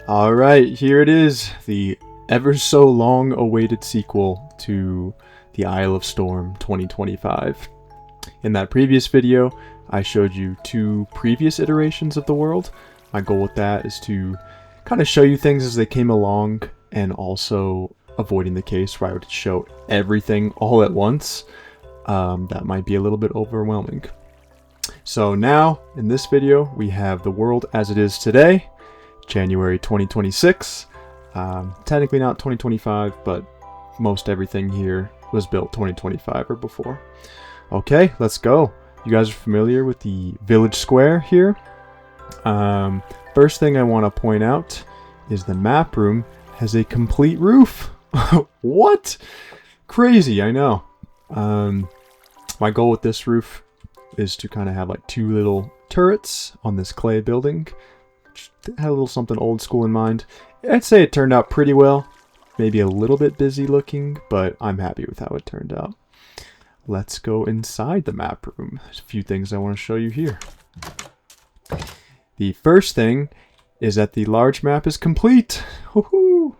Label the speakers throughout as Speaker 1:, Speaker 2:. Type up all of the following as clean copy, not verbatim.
Speaker 1: Alright, here it is, the ever so long awaited sequel to the Isle of Storm 2025. In that previous video, I showed you two previous iterations of the world. My goal with that is to kind of show you things as they came along, and also avoiding the case where I would show everything all at once. That might be a little bit overwhelming. So now, in this video, we have the world as it is today, January 2026. Technically not 2025, but most everything here was built 2025 or before. Okay, let's go. You guys are familiar with the village square here. First thing I want to point out is the map room has a complete roof. What? Crazy, I know. My goal with this roof is to kind of have like two little turrets on this clay building. Had a little something old school in mind. I'd say it turned out pretty well. Maybe a little bit busy looking, but I'm happy with how it turned out. Let's go inside the map room. There's a few things I want to show you here. The first thing is that the large map is complete. Woohoo!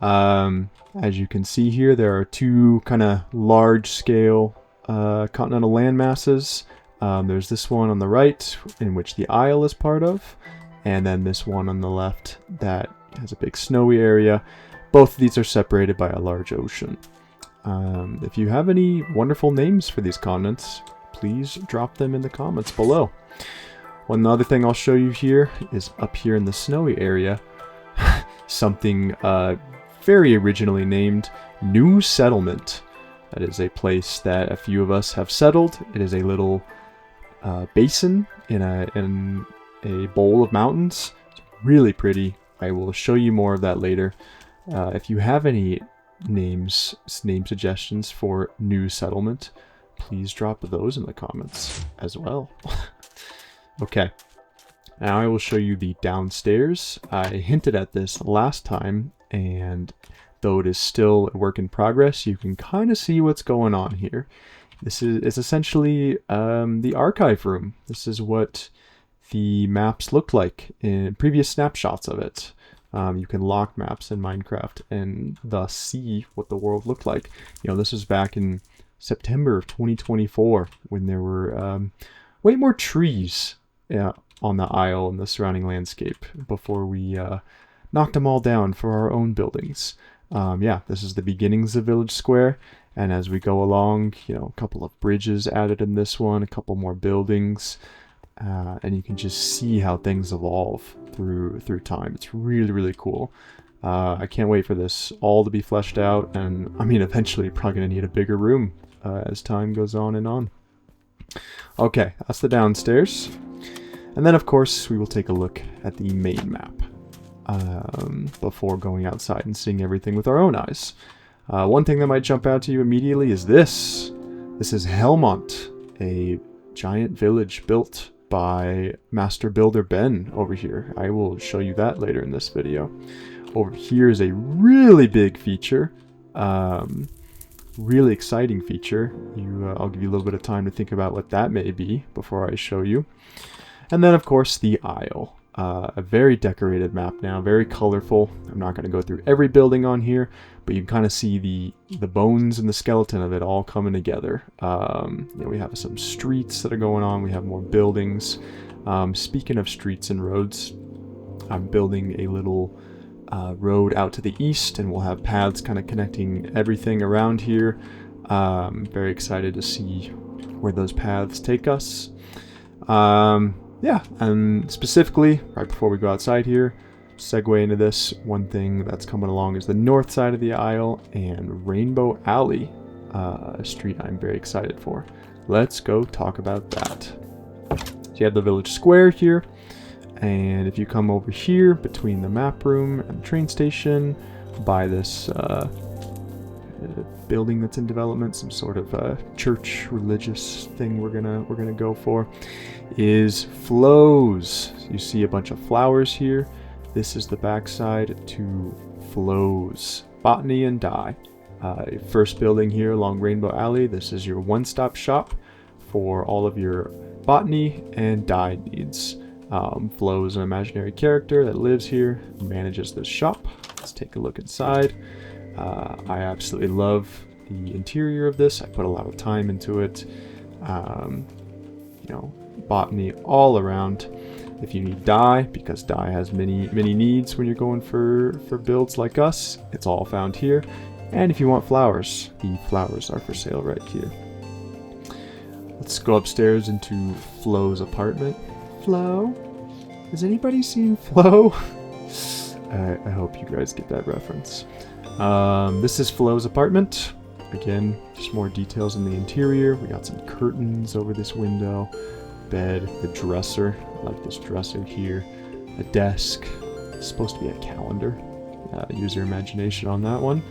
Speaker 1: As you can see here, there are two kind of large scale continental land masses. There's this one on the right, in which the Isle is part of, and then this one on the left that has a big snowy area. Both of these are separated by a large ocean. If you have any wonderful names for these continents, please drop them in the comments below. One other thing I'll show you here is up here in the snowy area, something very originally named New Settlement. That is a place that a few of us have settled. It is a little basin in a bowl of mountains. It's really pretty. I will show you more of that later. If you have any name suggestions for New Settlement, please drop those in the comments as well. Okay, now I will show you the downstairs. I hinted at this last time, and though it is still a work in progress, you can kind of see what's going on here. This is essentially the archive room. This is what the maps looked like in previous snapshots of it. You can lock maps in Minecraft and thus see what the world looked like. You know, this was back in September of 2024 when there were way more trees on the Isle and the surrounding landscape before we knocked them all down for our own buildings. Yeah, this is the beginnings of Village Square, and as we go along, you know, a couple of bridges added in this one, a couple more buildings, and you can just see how things evolve through time. It's really, really cool. I can't wait for this all to be fleshed out, and I mean, eventually probably going to need a bigger room as time goes on and on. Okay, that's the downstairs. And then, of course, we will take a look at the main map before going outside and seeing everything with our own eyes. One thing that might jump out to you immediately is this. This is Helmont, a giant village built by Master Builder Ben over here. I will show you that later in this video. Over here is a really big feature. Really exciting feature. I'll give you a little bit of time to think about what that may be before I show you. And then, of course, the Isle. A very decorated map now, very colorful. I'm not going to go through every building on here, but you can kind of see the bones and the skeleton of it all coming together. You know, we have some streets that are going on. We have more buildings. Speaking of streets and roads, I'm building a little road out to the east, and we'll have paths kind of connecting everything around here. Very excited to see where those paths take us. Yeah, and specifically, right before we go outside here, segue into this, one thing that's coming along is the north side of the Isle and Rainbow Alley, a street I'm very excited for. Let's go talk about that. So you have the village square here, and if you come over here between the map room and the train station, by this building that's in development, some sort of church religious thing we're gonna go for, is Flows. You see a bunch of flowers here. This is the backside to Flows Botany and Dye. First building here along Rainbow Alley. This is your one-stop shop for all of your botany and dye needs. Flo is an imaginary character that lives here, manages this shop. Let's take a look inside. I absolutely love the interior of this. I put a lot of time into it. You know, botany all around. If you need dye, because dye has many needs when you're going for builds like us, it's all found here. And if you want flowers, the flowers are for sale right here. Let's go upstairs into Flo's apartment. Flo? Has anybody seen Flo? I hope you guys get that reference. This is Flo's apartment. Again, just more details in the interior. We got some curtains over this window. Bed, the dresser. I like this dresser here. A desk. It's supposed to be a calendar. Use your imagination on that one.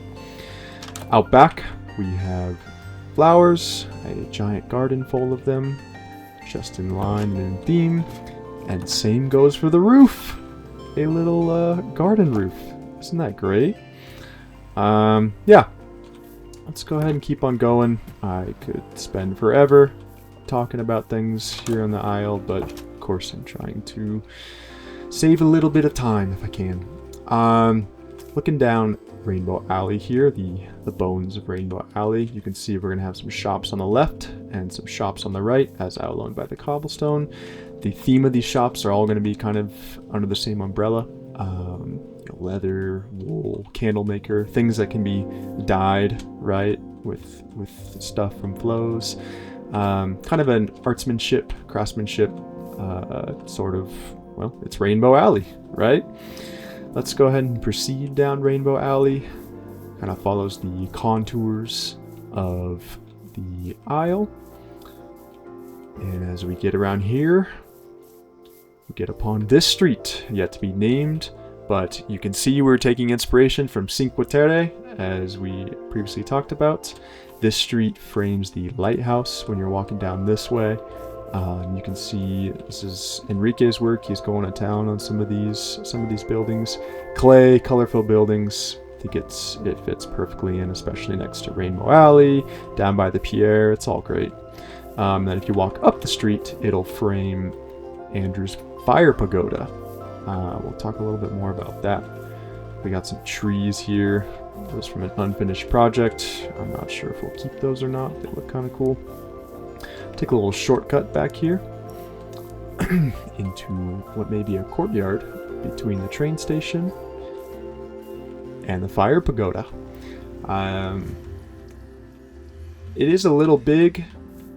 Speaker 1: Out back, we have flowers. A giant garden full of them. Just in line and in theme. And same goes for the roof. A little garden roof. Isn't that great? Yeah. Let's go ahead and keep on going. I could spend forever talking about things here on the aisle, but of course I'm trying to save a little bit of time if I can. Looking down Rainbow Alley here, the bones of Rainbow Alley, you can see we're going to have some shops on the left and some shops on the right, as outlined by the cobblestone. The theme of these shops are all going to be kind of under the same umbrella. You know, leather, wool, candle maker, things that can be dyed, right, with stuff from Flo's. Kind of an artsmanship, craftsmanship, sort of, well, it's Rainbow Alley, right? Let's go ahead and proceed down Rainbow Alley. Kind of follows the contours of the aisle. And as we get around here, we get upon this street, yet to be named, but you can see we're taking inspiration from Cinque Terre, as we previously talked about. This street frames the lighthouse when you're walking down this way. You can see this is Enrique's work. He's going to town on some of these buildings. Clay, colorful buildings. I think it fits perfectly in, especially next to Rainbow Alley, down by the pier. It's all great. Then if you walk up the street, it'll frame Andrew's fire pagoda. We'll talk a little bit more about that. We got some trees here. Those from an unfinished project. I'm not sure if we'll keep those or not. They look kind of cool. Take a little shortcut back here into what may be a courtyard between the train station and the fire pagoda. It is a little big,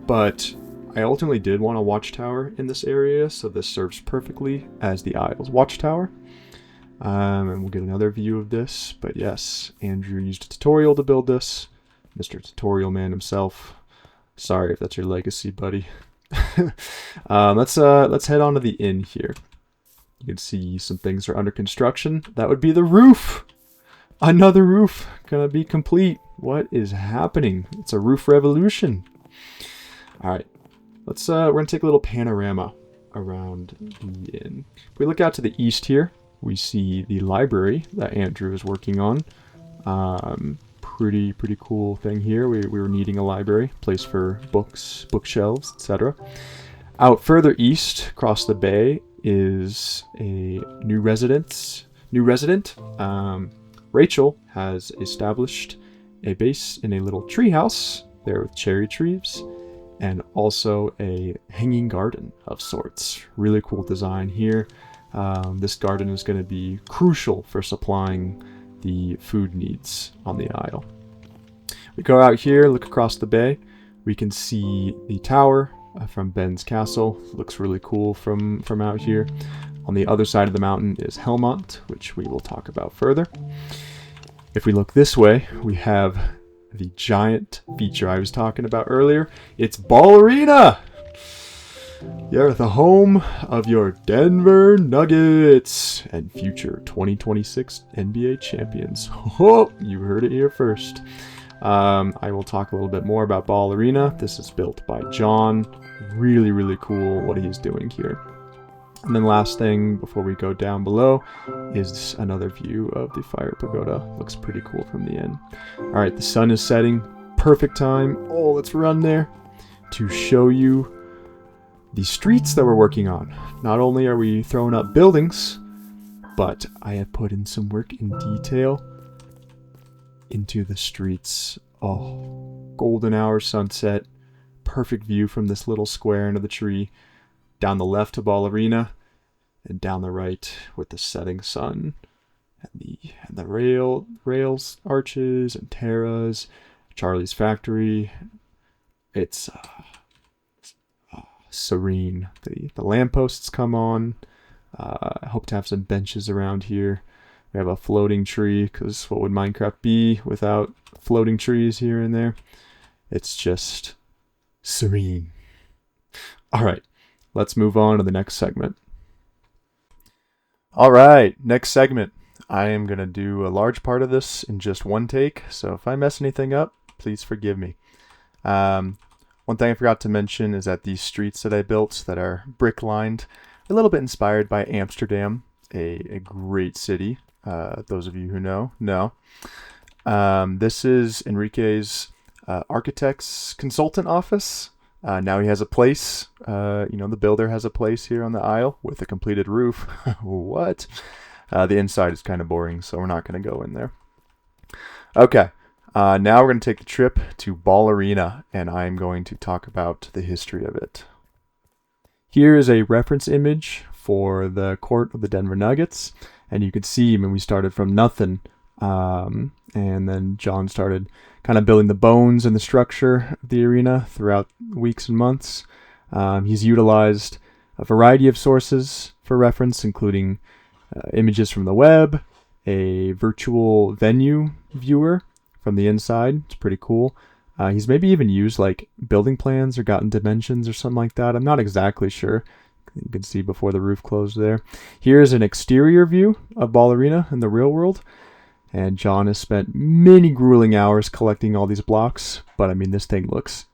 Speaker 1: but I ultimately did want a watchtower in this area, so this serves perfectly as the Isle's watchtower. And we'll get another view of this, but yes, Andrew used a tutorial to build this. Mr. Tutorial Man himself. Sorry if that's your legacy, buddy. Let's head on to the inn here. You can see some things are under construction. That would be the roof. Another roof gonna be complete. What is happening? It's a roof revolution. All right, we're gonna take a little panorama around the inn. If we look out to the east here, we see the library that Andrew is working on. Pretty cool thing here. We were needing a library, place for books, bookshelves, etc. Out further east, across the bay, is a new resident. Rachel has established a base in a little treehouse there with cherry trees, and also a hanging garden of sorts. Really cool design here. This garden is going to be crucial for supplying the food needs on the Isle. We go out here, look across the bay. We can see the tower from Ben's castle. Looks really cool from out here. On the other side of the mountain is Helmont, which we will talk about further. If we look this way, we have the giant feature I was talking about earlier. It's Ball Arena! You're the home of your Denver Nuggets and future 2026 NBA champions. Oh, you heard it here first. I will talk a little bit more about Ball Arena. This is built by John. Really cool what he's doing here. And then last thing before we go down below is another view of the fire pagoda. Looks pretty cool from the end. All right, the sun is setting. Perfect time. Oh, let's run there to show you the streets that we're working on. Not only are we throwing up buildings, but I have put in some work in detail into the streets. Oh, golden hour sunset, perfect view from this little square into the tree, down the left to Ball Arena, and down the right with the setting sun, and the rails, arches, and terras, Charlie's factory. It's serene. The lampposts come on. I hope to have some benches around here. We have a floating tree, because what would Minecraft be without floating trees here and there? It's just serene. All right, let's move on to the next segment. All right, next segment. I am going to do a large part of this in just one take, so if I mess anything up, please forgive me. One thing I forgot to mention is that these streets that I built that are brick lined, a little bit inspired by Amsterdam, a great city. Those of you who know. This is Enrique's architect's consultant office. Now he has a place. The builder has a place here on the aisle with a completed roof. What? The inside is kind of boring, so we're not going to go in there. Okay. Now we're going to take the trip to Ball Arena, and I'm going to talk about the history of it. Here is a reference image for the court of the Denver Nuggets, and you can see, we started from nothing, and then John started kind of building the bones and the structure of the arena throughout weeks and months. He's utilized a variety of sources for reference, including images from the web, a virtual venue viewer from the inside. It's pretty cool. He's maybe even used like building plans or gotten dimensions or something like that. I'm not exactly sure. You can see before the roof closed there. Here's an exterior view of Ball Arena in the real world. And John has spent many grueling hours collecting all these blocks. But this thing looks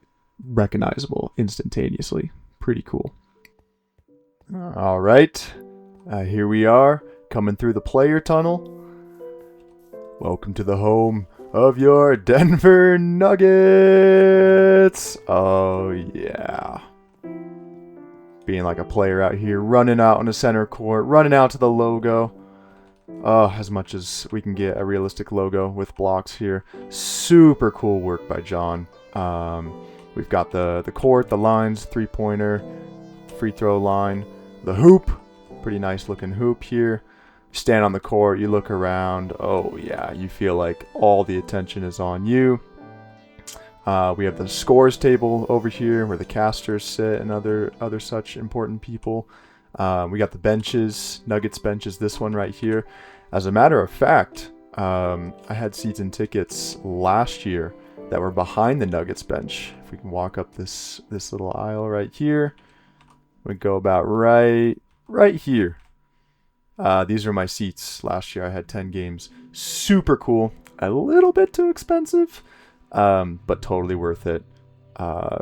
Speaker 1: recognizable instantaneously. Pretty cool. All right. Here we are coming through the player tunnel. Welcome to the home of your Denver Nuggets. Oh, yeah. Being like a player out here, running out on the center court, running out to the logo. As much as we can get a realistic logo with blocks here. Super cool work by John. We've got the court, the lines, three-pointer, free throw line, the hoop. Pretty nice looking hoop here. Stand on the court, you look around. Oh yeah, you feel like all the attention is on you. We have the scores table over here where the casters sit and other such important people. We got the benches, Nuggets benches, this one right here. As a matter of fact, I had season tickets last year that were behind the Nuggets bench. If we can walk up this little aisle right here, we go about right here. These are my seats. Last year I had 10 games. Super cool. A little bit too expensive, but totally worth it.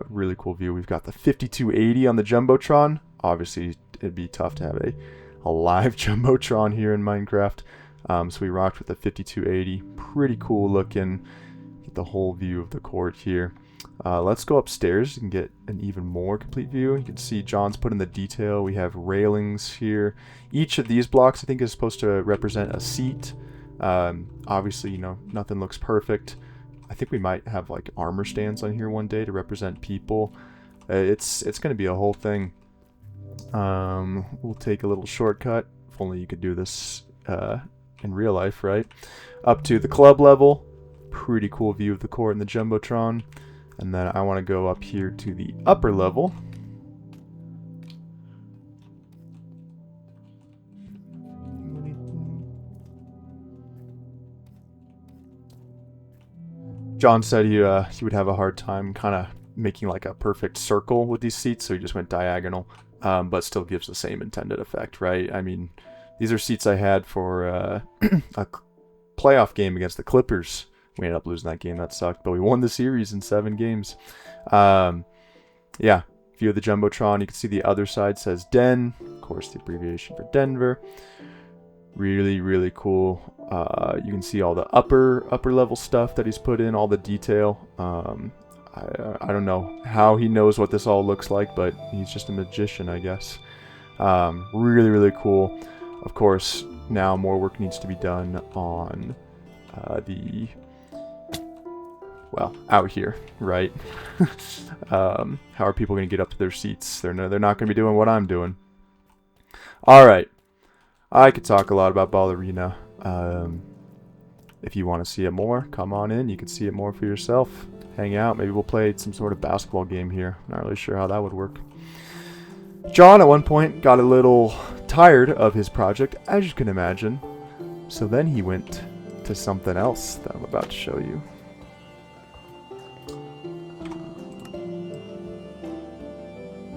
Speaker 1: Really cool view. We've got the 5280 on the Jumbotron. Obviously, it'd be tough to have a live Jumbotron here in Minecraft. So we rocked with the 5280. Pretty cool looking. Get the whole view of the court here. Let's go upstairs and get an even more complete view. You can see John's put in the detail. We have railings here. Each of these blocks, I think, is supposed to represent a seat. Obviously, nothing looks perfect. I think we might have like armor stands on here one day to represent people. It's going to be a whole thing. We'll take a little shortcut. If only you could do this in real life, right? Up to the club level. Pretty cool view of the court and the Jumbotron. And then I want to go up here to the upper level. John said he would have a hard time kind of making like a perfect circle with these seats, so he just went diagonal, but still gives the same intended effect, right? These are seats I had for a playoff game against the Clippers. We ended up losing that game. That sucked, but we won the series in 7 games. Yeah, view of the Jumbotron. You can see the other side says Den. Of course, the abbreviation for Denver. Really, really cool. You can see all the upper level stuff that he's put in, all the detail. I don't know how he knows what this all looks like, but he's just a magician, I guess. Really, really cool. Of course, now more work needs to be done on out here, right? How are people going to get up to their seats? They're not going to be doing what I'm doing. All right. I could talk a lot about Ballerina. If you want to see it more, come on in. You can see it more for yourself. Hang out. Maybe we'll play some sort of basketball game here. Not really sure how that would work. John, at one point, got a little tired of his project, as you can imagine. So then he went to something else that I'm about to show you.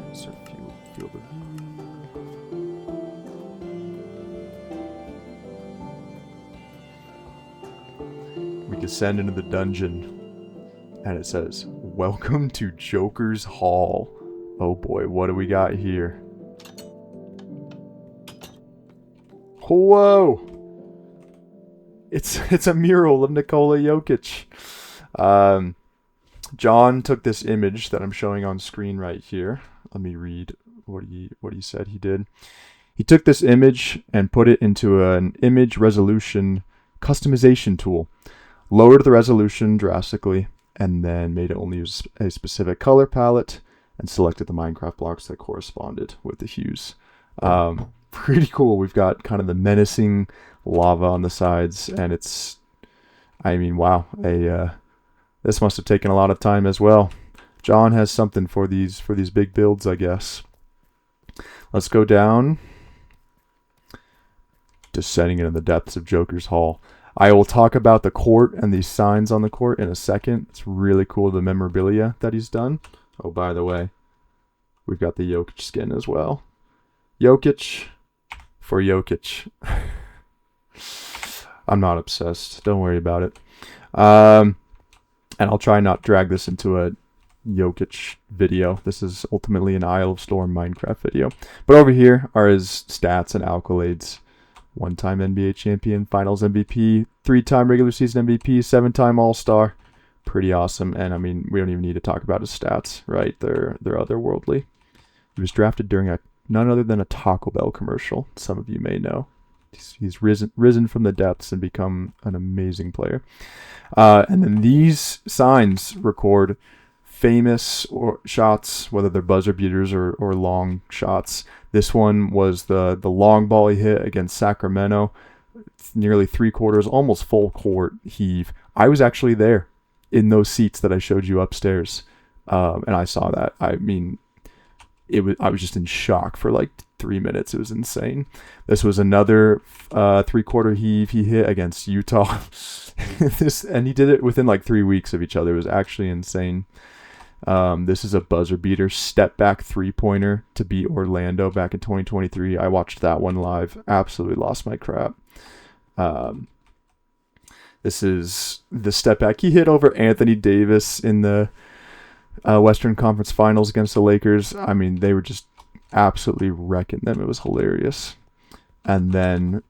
Speaker 1: Insert field of view. We descend into the dungeon, and it says, "Welcome to Joker's Hall." Oh boy, what do we got here? Whoa! It's a mural of Nikola Jokic. John took this image that I'm showing on screen right here. Let me read what he said he did. He took this image and put it into an image resolution customization tool, lowered the resolution drastically, and then made it only use a specific color palette, and selected the Minecraft blocks that corresponded with the hues. Pretty cool. We've got kind of the menacing lava on the sides, and it's, I mean, wow. This must have taken a lot of time as well. John has something for these big builds, I guess. Let's go down, descending into the depths of Joker's Hall. I will talk about the court and these signs on the court in a second. It's really cool, the memorabilia that he's done. Oh, by the way, we've got the Jokic skin as well. Jokic for Jokic. I'm not obsessed. Don't worry about it. And I'll try not drag this into a Jokic video. This is ultimately an Isle of Storm Minecraft video. But over here are his stats and accolades. 1-time NBA champion, Finals MVP, 3-time regular season MVP, 7-time All-Star. Pretty awesome. And I mean, we don't even need to talk about his stats, right? They're otherworldly. He was drafted during none other than a Taco Bell commercial. Some of you may know. He's risen from the depths and become an amazing player. And then these signs record famous shots, whether they're buzzer beaters or long shots. This one was the long ball he hit against Sacramento. It's nearly 3/4, almost full court heave. I was actually there in those seats that I showed you upstairs, and I saw that. I mean, I was just in shock for like 3 minutes. It was insane. This was another 3/4 heave he hit against Utah. And he did it within like 3 weeks of each other. It was actually insane. This is a buzzer beater step back 3-pointer to beat Orlando back in 2023. I watched that one live. Absolutely lost my crap. This is the step back he hit over Anthony Davis in the Western Conference Finals against the Lakers. I mean, they were just absolutely wrecking them. It was hilarious. And then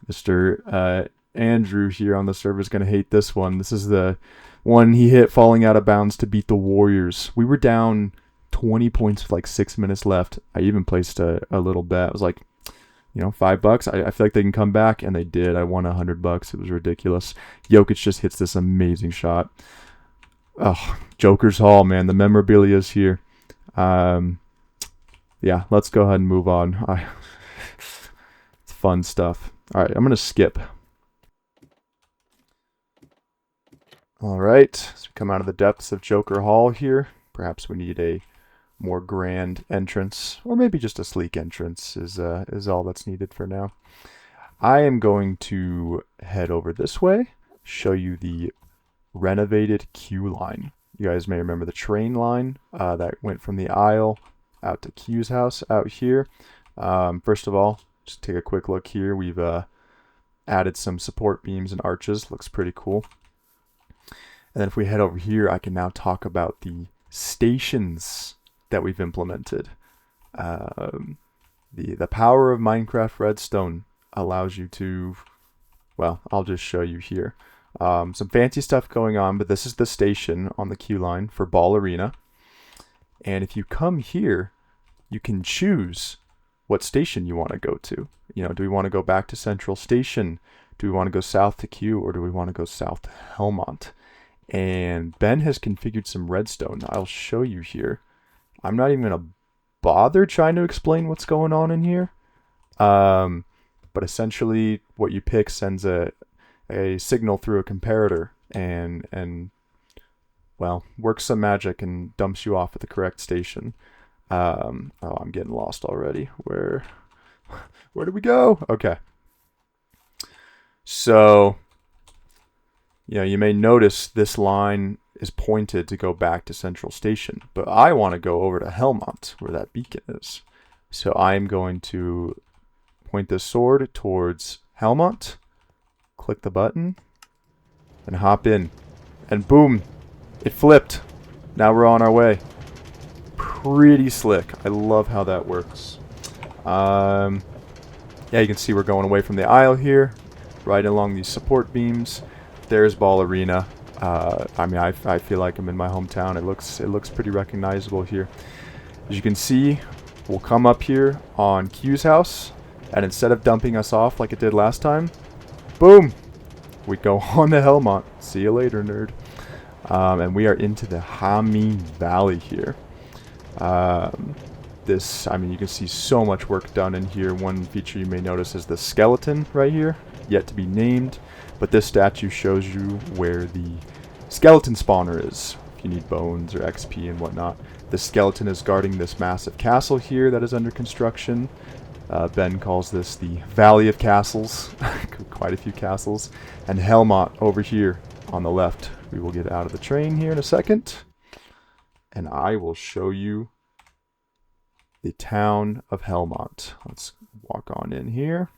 Speaker 1: Mr. Andrew here on the server is going to hate this one. This is the one he hit falling out of bounds to beat the Warriors. We were down 20 points with like 6 minutes left. I even placed a little bet. I was like, $5. I feel like they can come back, and they did. I won $100. It was ridiculous. Jokic just hits this amazing shot. Oh, Joker's Hall, man. The memorabilia is here. Yeah, let's go ahead and move on. It's fun stuff. All right, I'm going to skip. All right, so we come out of the depths of Joker Hall here. Perhaps we need a more grand entrance, or maybe just a sleek entrance is all that's needed for now. I am going to head over this way, show you the renovated Q line. You guys may remember the train line that went from the Isle out to Q's house out here. First of all, just take a quick look here. We've added some support beams and arches. Looks pretty cool. And then if we head over here, I can now talk about the stations that we've implemented. The power of Minecraft Redstone allows you to, well, I'll just show you here. Some fancy stuff going on, but this is the station on the queue line for Ball Arena. And if you come here, you can choose what station you want to go to. You know, do we want to go back to Central Station? Do we want to go south to Q, or do we want to go south to Helmont? And Ben has configured some redstone. I'll show you here. I'm not even going to bother trying to explain what's going on in here. But essentially what you pick sends a signal through a comparator and well, works some magic and dumps you off at the correct station. Oh, I'm getting lost already. Where did we go? Okay. So, you know, you may notice this line is pointed to go back to Central Station, but I want to go over to Helmont, where that beacon is. So I'm going to point this sword towards Helmont, click the button, and hop in. And boom, it flipped. Now we're on our way. Pretty slick. I love how that works. Yeah, you can see we're going away from the aisle here, right along these support beams. There's Ball Arena. I mean, I feel like I'm in my hometown. It looks pretty recognizable here. As you can see, we'll come up here on Q's house, and instead of dumping us off like it did last time, boom, we go on to Helmont. See you later, nerd. And we are into the Helmont Valley here. I mean, you can see so much work done in here. One feature you may notice is the skeleton right here, yet to be named. But this statue shows you where the skeleton spawner is, if you need bones or XP and whatnot. The skeleton is guarding this massive castle here that is under construction. Ben calls this the Valley of Castles. Quite a few castles. And Helmont over here on the left. We will get out of the train here in a second, and I will show you the town of Helmont. Let's walk on in here.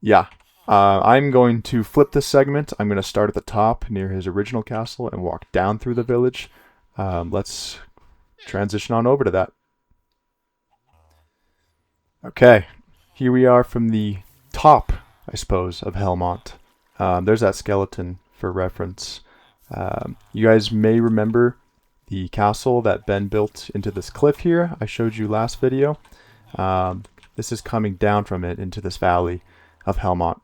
Speaker 1: Yeah, I'm going to flip this segment. I'm going to start at the top near his original castle and walk down through the village. Let's transition on over to that. Okay, here we are from the top, I suppose, of Helmont. There's that skeleton for reference. You guys may remember the castle that Ben built into this cliff here I showed you last video. This is coming down from it into this valley of Helmont.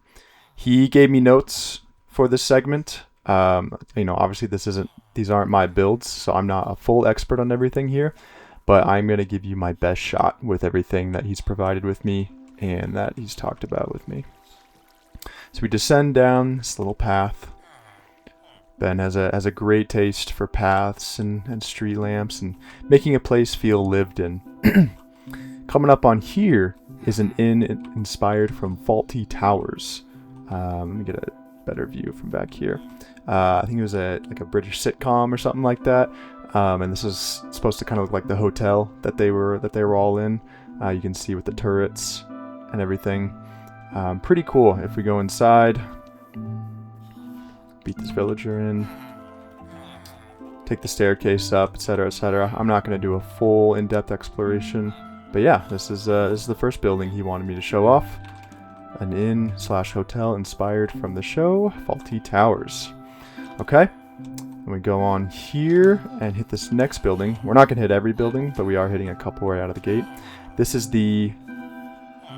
Speaker 1: He gave me notes for this segment. You know, obviously these aren't my builds, so I'm not a full expert on everything here, but I'm going to give you my best shot with everything that he's provided with me and that he's talked about with me. So we descend down this little path. Ben has a great taste for paths and street lamps and making a place feel lived in. Coming up on here is an inn inspired from Faulty Towers. Let me get a better view from back here. I think it was like a British sitcom or something like that. And this is supposed to kind of look like the hotel that they were all in. You can see with the turrets and everything. Pretty cool. If we go inside, beat this villager in, take the staircase up, etc., etc. I'm not going to do a full in-depth exploration, but yeah, this is the first building he wanted me to show off. An inn/hotel inspired from the show Faulty Towers. Okay, and we go on here and hit this next building. We're not going to hit every building, but we are hitting a couple right out of the gate. This is the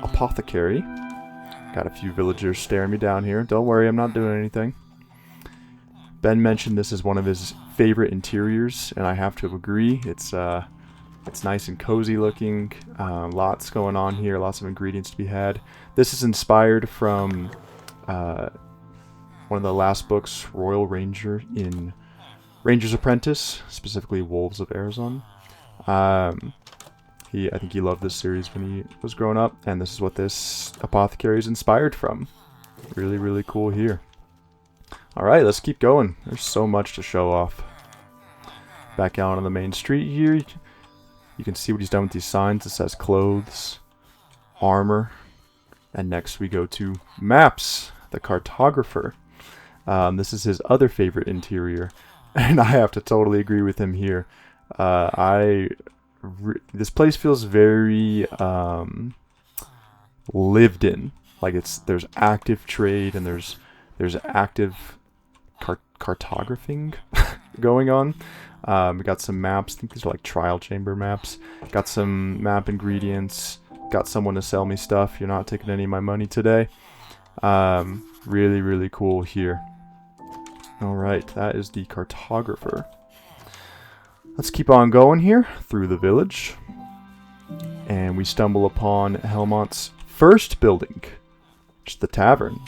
Speaker 1: apothecary. Got a few villagers staring me down here. Don't worry, I'm not doing anything. Ben mentioned this is one of his favorite interiors, and I have to agree. It's nice and cozy looking. Lots going on here. Lots of ingredients to be had. This is inspired from one of the last books, Royal Ranger in Ranger's Apprentice, specifically Wolves of Arizon. I think he loved this series when he was growing up, and this is what this apothecary is inspired from. Really, really cool here. Alright, let's keep going. There's so much to show off. Back out on the main street here, you can see what he's done with these signs. It says clothes, armor, and next we go to maps, the cartographer. This is his other favorite interior, and I have to totally agree with him here. This place feels very lived in. Like there's active trade and there's active cartographing going on. We got some maps. I think these are like trial chamber maps. Got some map ingredients. Got someone to sell me stuff. You're not taking any of my money today. Really, really cool here. Alright, that is the cartographer. Let's keep on going here through the village. And we stumble upon Helmont's first building, which is the tavern.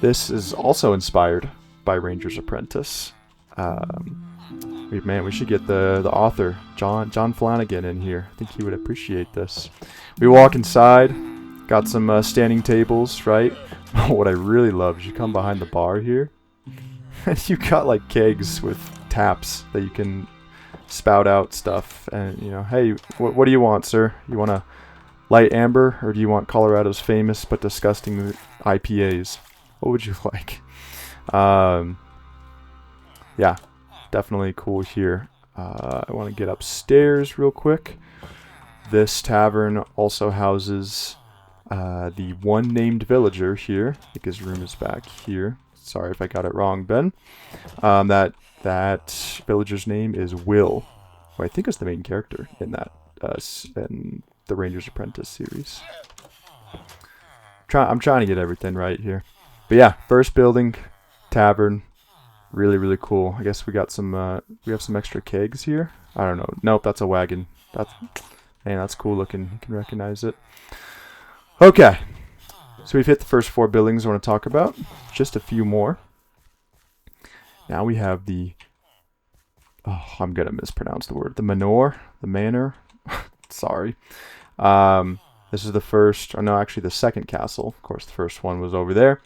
Speaker 1: This is also inspired by Ranger's Apprentice. Man, we should get the author, John Flanagan, in here. I think he would appreciate this. We walk inside. Got some standing tables, right? What I really love is you come behind the bar here, and you got like kegs with taps that you can spout out stuff. And you know, hey, what do you want, sir? You want a light amber, or do you want Colorado's famous but disgusting IPAs? What would you like? Yeah, definitely cool here. I want to get upstairs real quick. This tavern also houses the one named villager here. I think his room is back here. Sorry if I got it wrong, Ben. That villager's name is Will, who I think is the main character in that in the Ranger's Apprentice series. I'm trying to get everything right here. But yeah, first building, tavern, really, really cool. I guess we got some we have some extra kegs here. I don't know. Nope, that's a wagon. That's cool looking. You can recognize it. Okay, so we've hit the first 4 buildings I want to talk about. Just a few more. Now we have the... Oh, I'm going to mispronounce the word. The manor. Sorry. This is the first... Oh, no, actually the second castle. Of course, the first one was over there.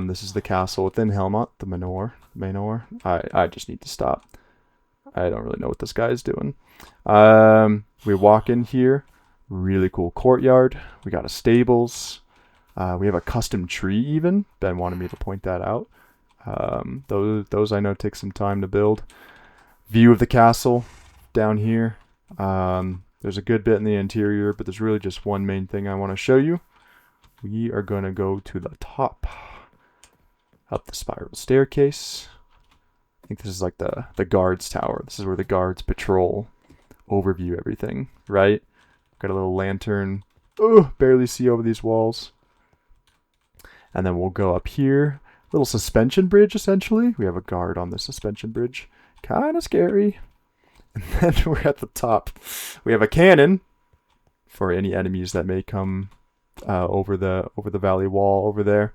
Speaker 1: This is the castle within Helmont. The manor. I just need to stop. I don't really know what this guy is doing. We walk in here. Really cool courtyard. We got a stables. We have a custom tree even. Ben wanted me to point that out. Those I know take some time to build. View of the castle down here. There's a good bit in the interior, but there's really just one main thing I want to show you. We are going to go to the top. Up the spiral staircase. I think this is like the guards tower. This is where the guards patrol, overview everything, right? Got a little lantern. Barely see over these walls. And then we'll go up here. Little suspension bridge, essentially. We have a guard on the suspension bridge. Kind of scary. And then we're at the top. We have a cannon for any enemies that may come over the valley wall over there.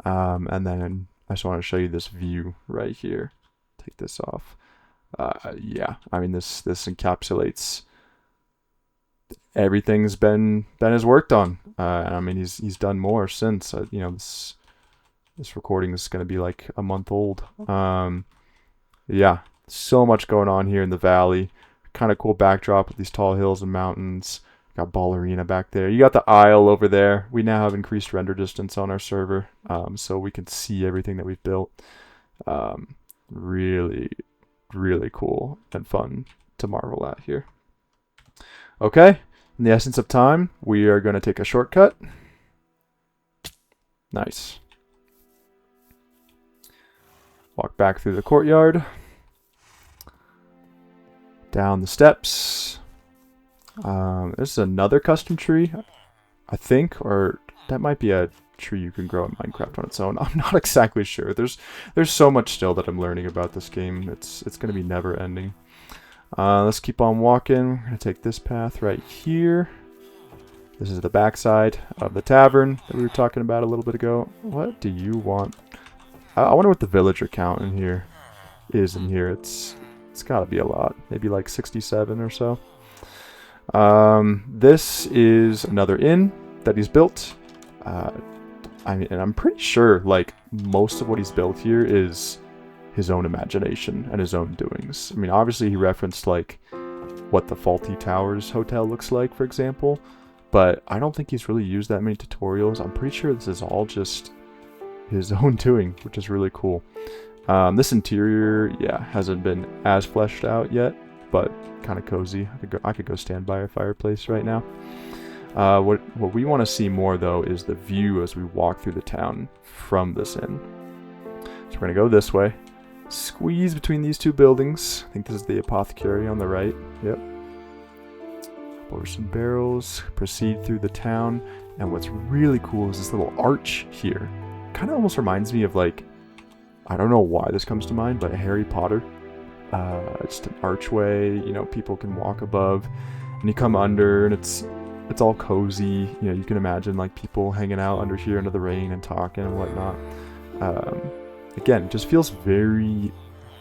Speaker 1: And then I just want to show you this view right here. Take this off. Yeah, I mean this encapsulates everything's Ben has worked on. I mean he's done more since. You know, this recording is going to be like a month old. Yeah, so much going on here in the valley. Kind of cool backdrop with these tall hills and mountains. Got Ballerina back there. You got the Isle over there. We now have increased render distance on our server, so we can see everything that we've built. Really, really cool and fun to marvel at here. Okay, in the essence of time, we are going to take a shortcut. Nice. Walk back through the courtyard. Down the steps. This is another custom tree, I think, or that might be a tree you can grow in Minecraft on its own. I'm not exactly sure. There's so much still that I'm learning about this game. It's going to be never ending. Let's keep on walking. We're going to take this path right here. This is the backside of the tavern that we were talking about a little bit ago. What do you want? I wonder what the villager count in here is in here. It's got to be a lot. Maybe like 67 or so. This is another inn that he's built. I mean, and I'm pretty sure like most of what he's built here is his own imagination and his own doings. I mean, obviously he referenced like what the Faulty Towers Hotel looks like, for example, but I don't think he's really used that many tutorials. I'm pretty sure this is all just his own doing, which is really cool. This interior, yeah, hasn't been as fleshed out yet, but kind of cozy. I could go stand by a fireplace right now. What we want to see more, though, is the view as we walk through the town from this inn. So we're going to go this way. Squeeze between these two buildings. I think this is the apothecary on the right. Yep. Hop over some barrels. Proceed through the town. And what's really cool is this little arch here. Kind of almost reminds me of, like, I don't know why this comes to mind, but Harry Potter. Just an archway, you know, people can walk above. And you come under, and it's all cozy. You know, you can imagine, like, people hanging out under here under the rain and talking and whatnot. Again, it just feels very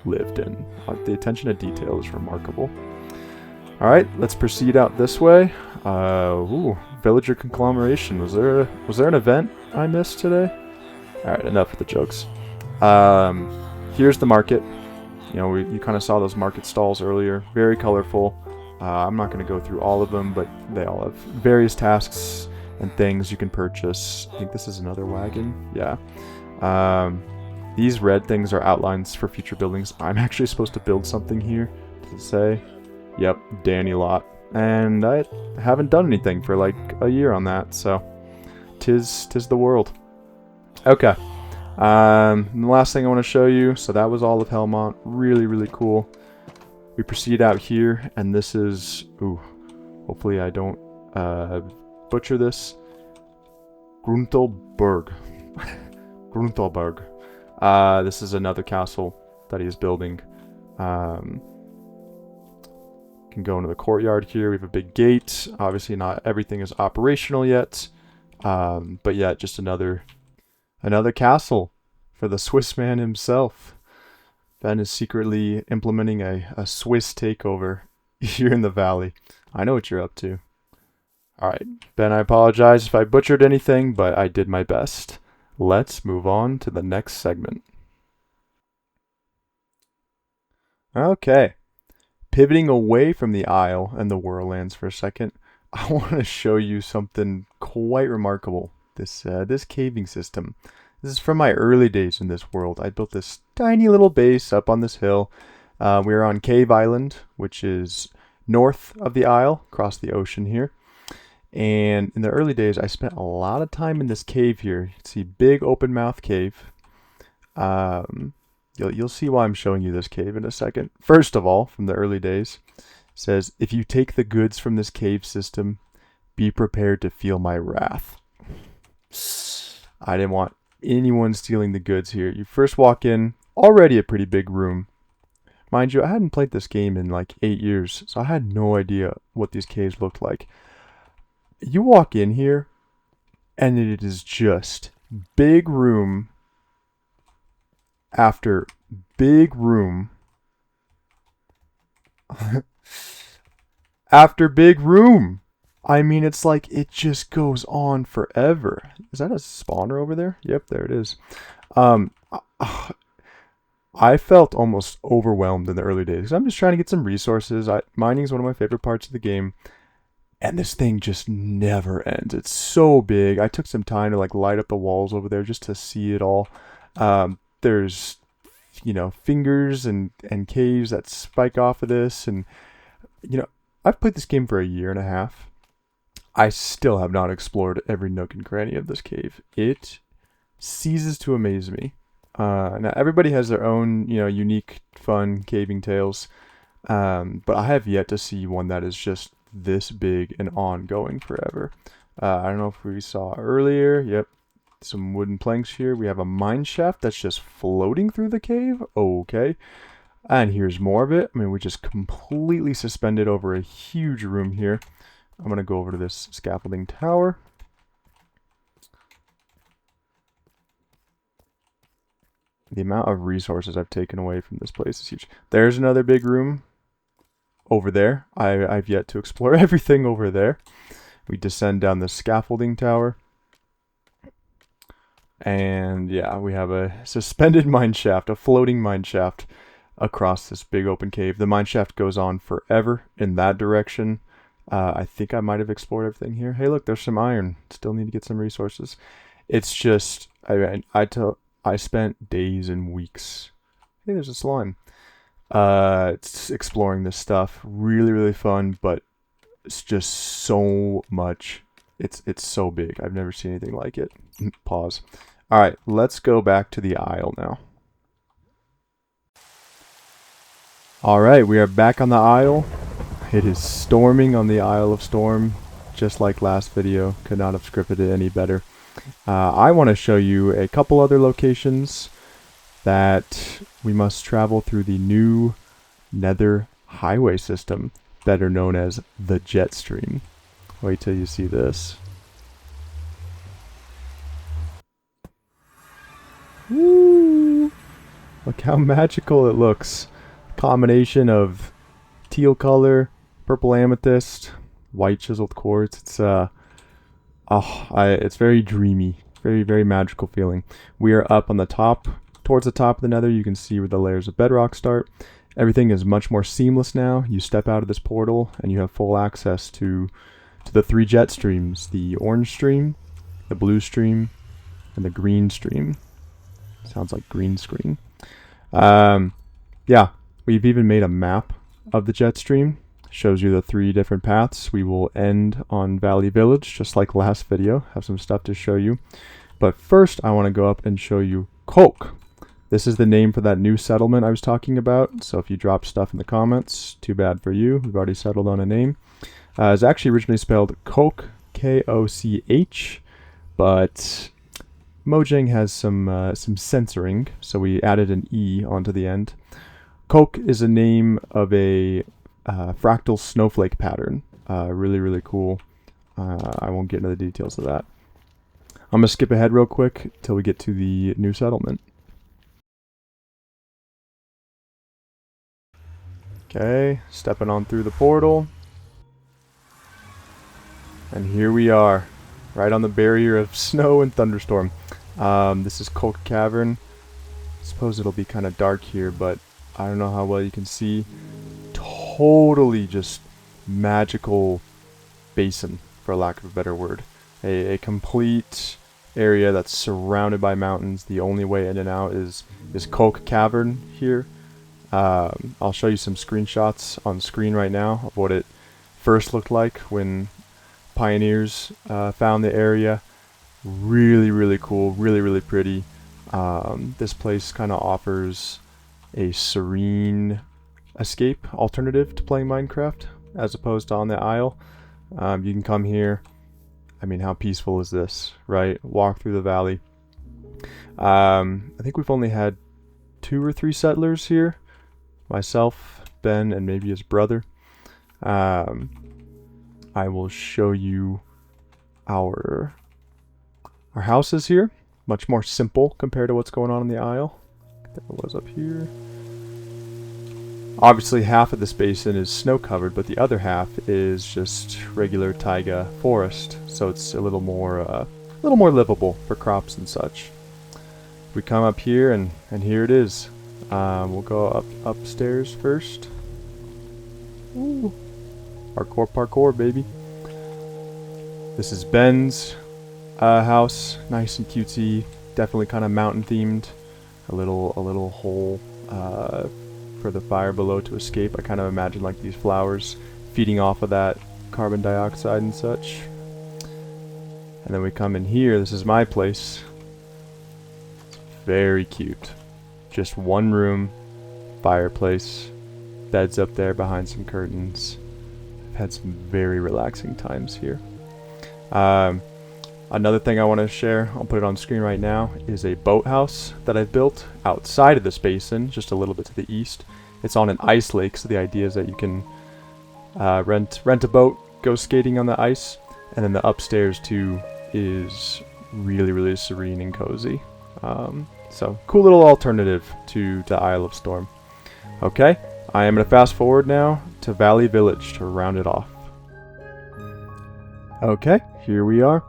Speaker 1: lived in. The attention to detail is remarkable. Alright, let's proceed out this way. Villager conglomeration. Was there an event I missed today? Alright, enough with the jokes. Here's the market. You know, you kind of saw those market stalls earlier. Very colorful. I'm not going to go through all of them, but they all have various tasks and things you can purchase. I think this is another wagon. Yeah. These red things are outlines for future buildings. I'm actually supposed to build something here. Does it say? Yep, Danny lot. And I haven't done anything for like a year on that, so tis the world. Okay. The last thing I want to show you, so that was all of Helmont. Really, really cool. We proceed out here, and this is, hopefully I don't butcher this. Gruntelberg. Gruntelberg. This is another castle that he is building. Can go into the courtyard here. We have a big gate. Obviously not everything is operational yet. But yeah, just another castle for the Swiss man himself. Ben is secretly implementing a Swiss takeover here in the valley. I know what you're up to. Alright, Ben, I apologize if I butchered anything, but I did my best. Let's move on to the next segment. Okay. Pivoting away from the Isle and the Whirlands for a second, I want to show you something quite remarkable. This caving system. This is from my early days in this world. I built this tiny little base up on this hill. We are on Cave Island, which is north of the Isle, across the ocean here. And in the early days, I spent a lot of time in this cave here. You can see big open mouth cave. You'll see why I'm showing you this cave in a second. First of all, from the early days, it says, if you take the goods from this cave system, be prepared to feel my wrath. I didn't want anyone stealing the goods here. You first walk in, already a pretty big room. Mind you, I hadn't played this game in like 8 years, so I had no idea what these caves looked like. You walk in here, and it is just big room after big room after big room. I mean, it's like it just goes on forever. Is that a spawner over there? Yep, there it is. I felt almost overwhelmed in the early days. I'm just trying to get some resources. Mining is one of my favorite parts of the game. And this thing just never ends. It's so big. I took some time to like light up the walls over there just to see it all. There's, you know, fingers and caves that spike off of this. And, you know, I've played this game for a year and a half. I still have not explored every nook and cranny of this cave. It ceases to amaze me. Now, everybody has their own, you know, unique, fun caving tales. But I have yet to see one that is just this big and ongoing forever. I don't know if we saw earlier. Yep. Some wooden planks here. We have a mine shaft that's just floating through the cave. Okay. And here's more of it. I mean, we just completely suspended over a huge room here. I'm going to go over to this scaffolding tower. The amount of resources I've taken away from this place is huge. There's another big room over there. I've yet to explore everything over there. We descend down the scaffolding tower. And yeah, we have a suspended mine shaft, a floating mine shaft across this big open cave. The mine shaft goes on forever in that direction. I think I might have explored everything here. Hey, look, there's some iron. Still need to get some resources. It's just, I spent days and weeks. Hey, there's a slime. It's exploring this stuff. Really, really fun, but it's just so much It's so big. I've never seen anything like it. Pause. All right, let's go back to the Isle now. All right, we are back on the Isle. It is storming on the Isle of Storm, just like last video. Could not have scripted it any better. I want to show you a couple other locations that we must travel through the new Nether highway system, better known as the jet stream. Wait till you see this. Woo! Look how magical it looks. Combination of teal color, purple amethyst, white chiseled quartz. It's very dreamy, very magical feeling. We are up on the top, towards the top of the Nether. You can see where the layers of bedrock start. Everything is much more seamless now. You step out of this portal and you have full access to the 3 jet streams: the orange stream, the blue stream, and the green stream. Sounds like green screen. Yeah, we've even made a map of the jet stream. Shows you the 3 different paths. We will end on Valley Village, just like last video. Have some stuff to show you. But first, I want to go up and show you Koche. This is the name for that new settlement I was talking about. So if you drop stuff in the comments, too bad for you. We've already settled on a name. It's actually originally spelled Koche, K-O-C-H, but Mojang has some censoring, so we added an E onto the end. Koche is a name of a fractal snowflake pattern. Really cool. I won't get into the details of that. I'm going to skip ahead real quick till we get to the new settlement. Okay, stepping on through the portal. And here we are, right on the barrier of snow and thunderstorm. This is Koche Cavern. I suppose it'll be kind of dark here, but I don't know how well you can see. Totally just magical basin, for lack of a better word. A complete area that's surrounded by mountains. The only way in and out is Koche Cavern here. I'll show you some screenshots on screen right now of what it first looked like when pioneers found the area. Really cool, really pretty. This place kind of offers a serene escape alternative to playing Minecraft as opposed to on the Isle. You can come here. I mean, how peaceful is this, right? Walk through the valley. I think we've only had 2 or 3 settlers here. Myself, Ben, and maybe his brother. I will show you our houses here. Much more simple compared to what's going on in the Isle. There it was up here. Obviously, half of this basin is snow covered, but the other half is just regular taiga forest, so it's a little more livable for crops and such. We come up here, and here it is. We'll go upstairs first. Ooh. Parkour, baby. This is Ben's house, nice and cutesy, definitely kind of mountain themed. A little hole for the fire below to escape. I kind of imagine like these flowers feeding off of that carbon dioxide and such. And then we come in here. This is my place. It's very cute. Just 1 room, fireplace, beds up there behind some curtains. I've had some very relaxing times here. Another thing I want to share, I'll put it on screen right now, is a boathouse that I've built outside of this basin, just a little bit to the east. It's on an ice lake, so the idea is that you can rent a boat, go skating on the ice, and then the upstairs too is really serene and cozy. So cool little alternative to Isle of Storm. Okay, I am going to fast forward now to Valley Village to round it off. Okay, here we are.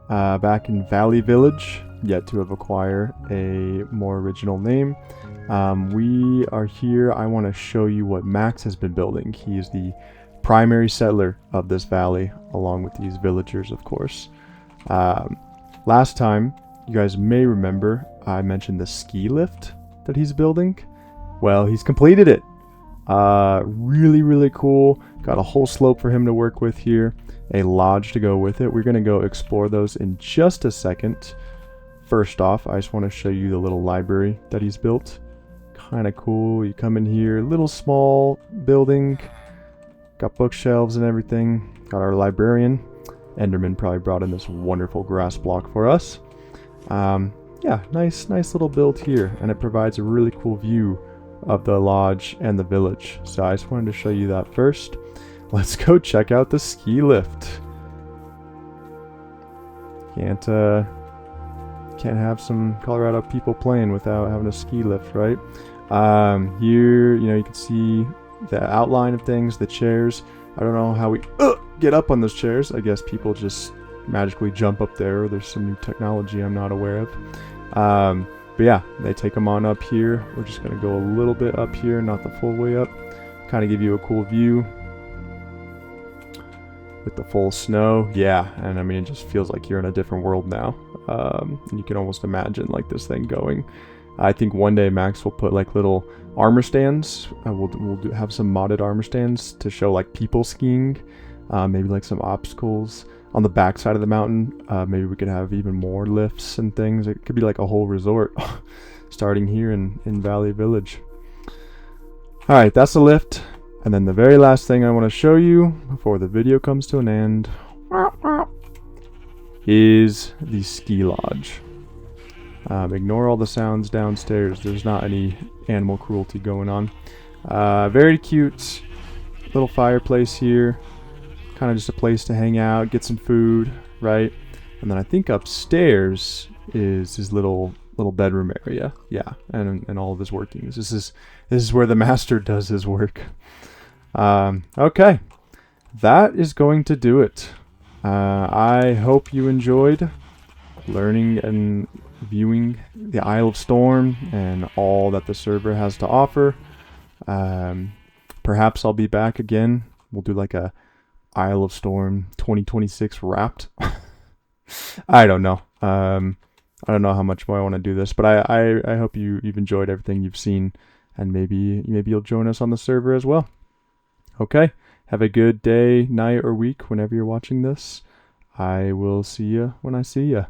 Speaker 1: Back in Valley Village, yet to have acquired a more original name. We are here. I want to show you what Max has been building. He is the primary settler of this valley, along with these villagers, of course. Last time, you guys may remember, I mentioned the ski lift that he's building. Well, he's completed it. Really cool. Got a whole slope for him to work with here, a lodge to go with it. We're going to go explore those in just a second. First off, I just want to show you the little library that he's built. Kind of cool. You come in here, little small building, got bookshelves and everything. Got our librarian. Enderman probably brought in this wonderful grass block for us. Yeah, nice little build here, and it provides a really cool view of the lodge and the village. So I just wanted to show you that first. Let's go check out the ski lift. Can't have some Colorado people playing without having a ski lift, right? Here, you can see the outline of things, the chairs. I don't know how we get up on those chairs. I guess people just magically jump up there, or there's some new technology I'm not aware of. But yeah, they take them on up here. We're just going to go a little bit up here, not the full way up. Kind of give you a cool view with the full snow. Yeah, and I mean, it just feels like you're in a different world now. And you can almost imagine like this thing going. I think one day Max will put like little armor stands. We'll have some modded armor stands to show like people skiing. Maybe like some obstacles on the back side of the mountain. Maybe we could have even more lifts and things. It could be like a whole resort starting here in Valley Village. All right, that's the lift. And then the very last thing I want to show you before the video comes to an end is the ski lodge. Ignore all the sounds downstairs. There's not any animal cruelty going on. Very cute little fireplace here. Kind of just a place to hang out, get some food, right? And then I think upstairs is his little bedroom area. Yeah, and all of his workings. This is where the master does his work. Okay, that is going to do it. I hope you enjoyed learning and viewing the Isle of Storm and all that the server has to offer. Perhaps I'll be back again. We'll do like a Isle of Storm 2026 wrapped. I don't know. I don't know how much more I want to do this, but I hope you've enjoyed everything you've seen, and maybe you'll join us on the server as well. Okay, have a good day, night, or week whenever you're watching this. I will see you when I see you.